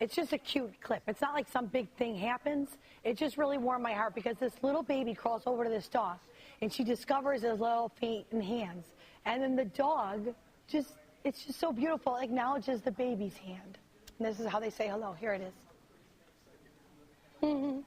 It's just a cute clip. It's not like some big thing happens. It just really warmed my heart because this little baby crawls over to this dog, and she discovers his little feet and hands. And then the dog it's just so beautiful. It acknowledges the baby's hand. And this is how they say hello. Here it is.